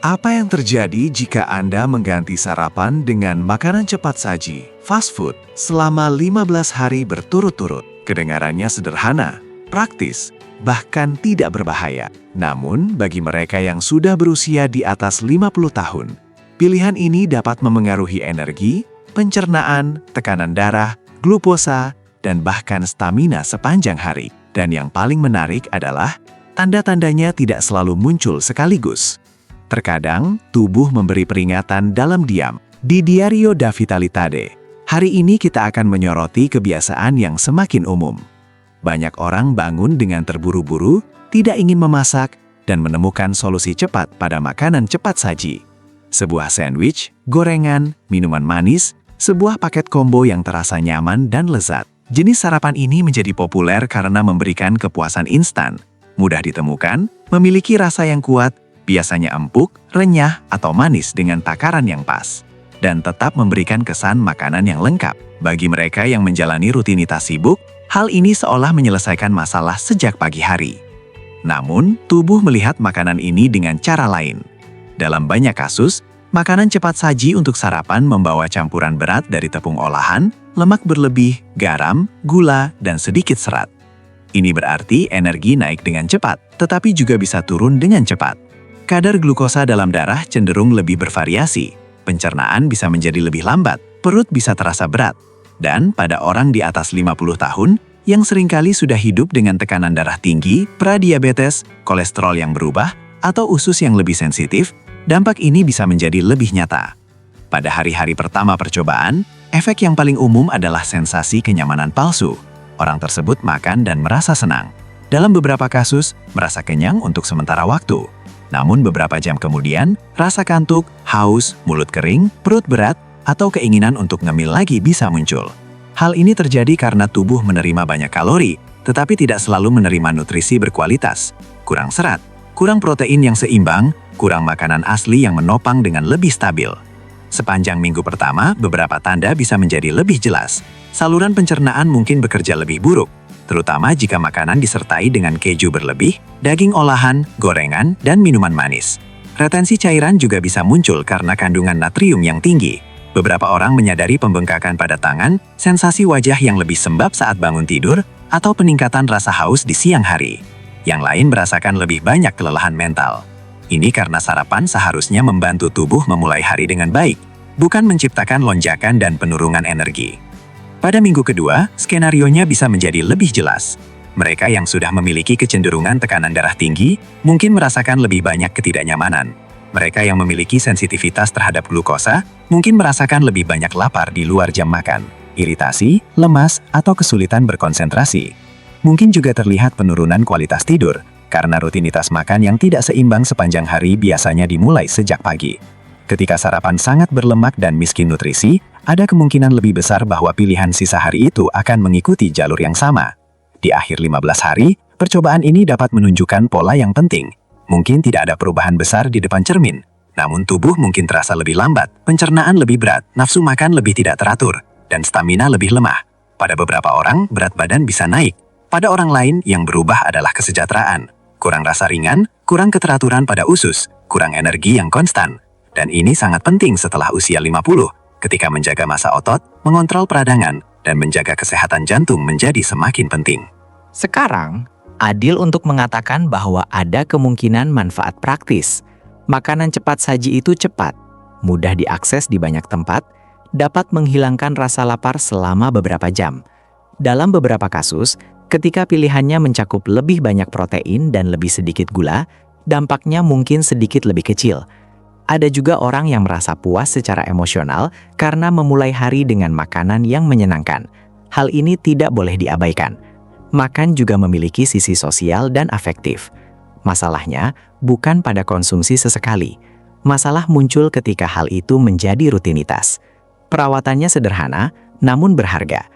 Apa yang terjadi jika Anda mengganti sarapan dengan makanan cepat saji, fast food, selama 15 hari berturut-turut? Kedengarannya sederhana, praktis, bahkan tidak berbahaya. Namun, bagi mereka yang sudah berusia di atas 50 tahun, pilihan ini dapat memengaruhi energi, pencernaan, tekanan darah, glukosa, dan bahkan stamina sepanjang hari. Dan yang paling menarik adalah, tanda-tandanya tidak selalu muncul sekaligus. Terkadang, tubuh memberi peringatan dalam diam. Di Diario da Vitalità, hari ini kita akan menyoroti kebiasaan yang semakin umum. Banyak orang bangun dengan terburu-buru, tidak ingin memasak, dan menemukan solusi cepat pada makanan cepat saji. Sebuah sandwich, gorengan, minuman manis, sebuah paket combo yang terasa nyaman dan lezat. Jenis sarapan ini menjadi populer karena memberikan kepuasan instan, mudah ditemukan, memiliki rasa yang kuat, biasanya empuk, renyah, atau manis dengan takaran yang pas, dan tetap memberikan kesan makanan yang lengkap. Bagi mereka yang menjalani rutinitas sibuk, hal ini seolah menyelesaikan masalah sejak pagi hari. Namun, tubuh melihat makanan ini dengan cara lain. Dalam banyak kasus, makanan cepat saji untuk sarapan membawa campuran berat dari tepung olahan, lemak berlebih, garam, gula, dan sedikit serat. Ini berarti energi naik dengan cepat, tetapi juga bisa turun dengan cepat. Kadar glukosa dalam darah cenderung lebih bervariasi, pencernaan bisa menjadi lebih lambat, perut bisa terasa berat, dan pada orang di atas 50 tahun yang seringkali sudah hidup dengan tekanan darah tinggi, pradiabetes, kolesterol yang berubah, atau usus yang lebih sensitif, dampak ini bisa menjadi lebih nyata. Pada hari-hari pertama percobaan, efek yang paling umum adalah sensasi kenyamanan palsu. Orang tersebut makan dan merasa senang. Dalam beberapa kasus, merasa kenyang untuk sementara waktu. Namun beberapa jam kemudian, rasa kantuk, haus, mulut kering, perut berat, atau keinginan untuk ngemil lagi bisa muncul. Hal ini terjadi karena tubuh menerima banyak kalori, tetapi tidak selalu menerima nutrisi berkualitas. Kurang serat, kurang protein yang seimbang, kurang makanan asli yang menopang dengan lebih stabil. Sepanjang minggu pertama, beberapa tanda bisa menjadi lebih jelas. Saluran pencernaan mungkin bekerja lebih buruk, terutama jika makanan disertai dengan keju berlebih, daging olahan, gorengan, dan minuman manis. Retensi cairan juga bisa muncul karena kandungan natrium yang tinggi. Beberapa orang menyadari pembengkakan pada tangan, sensasi wajah yang lebih sembab saat bangun tidur, atau peningkatan rasa haus di siang hari. Yang lain merasakan lebih banyak kelelahan mental. Ini karena sarapan seharusnya membantu tubuh memulai hari dengan baik, bukan menciptakan lonjakan dan penurunan energi. Pada minggu kedua, skenarionya bisa menjadi lebih jelas. Mereka yang sudah memiliki kecenderungan tekanan darah tinggi mungkin merasakan lebih banyak ketidaknyamanan. Mereka yang memiliki sensitivitas terhadap glukosa mungkin merasakan lebih banyak lapar di luar jam makan, iritasi, lemas, atau kesulitan berkonsentrasi. Mungkin juga terlihat penurunan kualitas tidur, karena rutinitas makan yang tidak seimbang sepanjang hari biasanya dimulai sejak pagi. Ketika sarapan sangat berlemak dan miskin nutrisi, ada kemungkinan lebih besar bahwa pilihan sisa hari itu akan mengikuti jalur yang sama. Di akhir 15 hari, percobaan ini dapat menunjukkan pola yang penting. Mungkin tidak ada perubahan besar di depan cermin, namun tubuh mungkin terasa lebih lambat, pencernaan lebih berat, nafsu makan lebih tidak teratur, dan stamina lebih lemah. Pada beberapa orang, berat badan bisa naik. Pada orang lain, yang berubah adalah kesejahteraan, kurang rasa ringan, kurang keteraturan pada usus, kurang energi yang konstan. Dan ini sangat penting setelah usia 50, ketika menjaga massa otot, mengontrol peradangan, dan menjaga kesehatan jantung menjadi semakin penting. Sekarang, adil untuk mengatakan bahwa ada kemungkinan manfaat praktis. Makanan cepat saji itu cepat, mudah diakses di banyak tempat, dapat menghilangkan rasa lapar selama beberapa jam. Dalam beberapa kasus, ketika pilihannya mencakup lebih banyak protein dan lebih sedikit gula, dampaknya mungkin sedikit lebih kecil. Ada juga orang yang merasa puas secara emosional karena memulai hari dengan makanan yang menyenangkan. Hal ini tidak boleh diabaikan. Makan juga memiliki sisi sosial dan afektif. Masalahnya bukan pada konsumsi sesekali. Masalah muncul ketika hal itu menjadi rutinitas. Perawatannya sederhana, namun berharga.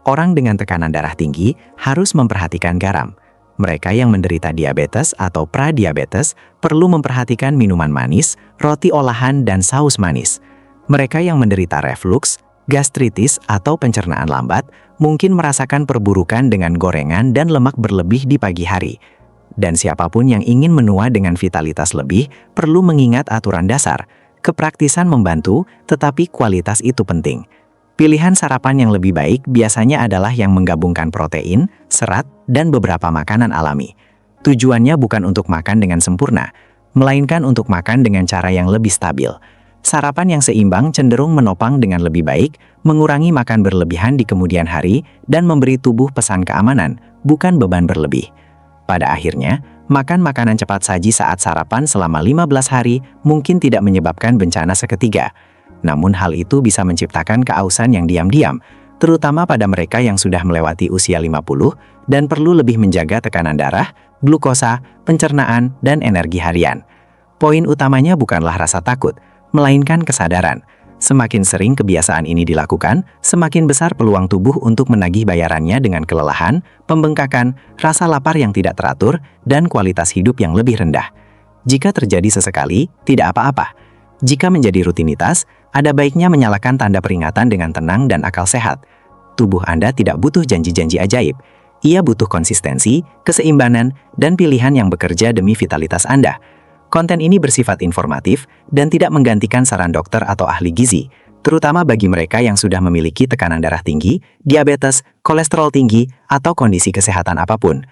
Orang dengan tekanan darah tinggi harus memperhatikan garam. Mereka yang menderita diabetes atau pradiabetes perlu memperhatikan minuman manis, roti olahan, dan saus manis. Mereka yang menderita refluks, gastritis, atau pencernaan lambat mungkin merasakan perburukan dengan gorengan dan lemak berlebih di pagi hari. Dan siapapun yang ingin menua dengan vitalitas lebih perlu mengingat aturan dasar. Kepraktisan membantu, tetapi kualitas itu penting. Pilihan sarapan yang lebih baik biasanya adalah yang menggabungkan protein, serat, dan beberapa makanan alami. Tujuannya bukan untuk makan dengan sempurna, melainkan untuk makan dengan cara yang lebih stabil. Sarapan yang seimbang cenderung menopang dengan lebih baik, mengurangi makan berlebihan di kemudian hari, dan memberi tubuh pesan keamanan, bukan beban berlebih. Pada akhirnya, makan makanan cepat saji saat sarapan selama 15 hari mungkin tidak menyebabkan bencana seketika. Namun hal itu bisa menciptakan keausan yang diam-diam, terutama pada mereka yang sudah melewati usia 50 dan perlu lebih menjaga tekanan darah, glukosa, pencernaan, dan energi harian. Poin utamanya bukanlah rasa takut, melainkan kesadaran. Semakin sering kebiasaan ini dilakukan, semakin besar peluang tubuh untuk menagih bayarannya dengan kelelahan, pembengkakan, rasa lapar yang tidak teratur, dan kualitas hidup yang lebih rendah. Jika terjadi sesekali, tidak apa-apa. Jika menjadi rutinitas, ada baiknya menyalakan tanda peringatan dengan tenang dan akal sehat. Tubuh Anda tidak butuh janji-janji ajaib. Ia butuh konsistensi, keseimbangan, dan pilihan yang bekerja demi vitalitas Anda. Konten ini bersifat informatif dan tidak menggantikan saran dokter atau ahli gizi, terutama bagi mereka yang sudah memiliki tekanan darah tinggi, diabetes, kolesterol tinggi, atau kondisi kesehatan apapun.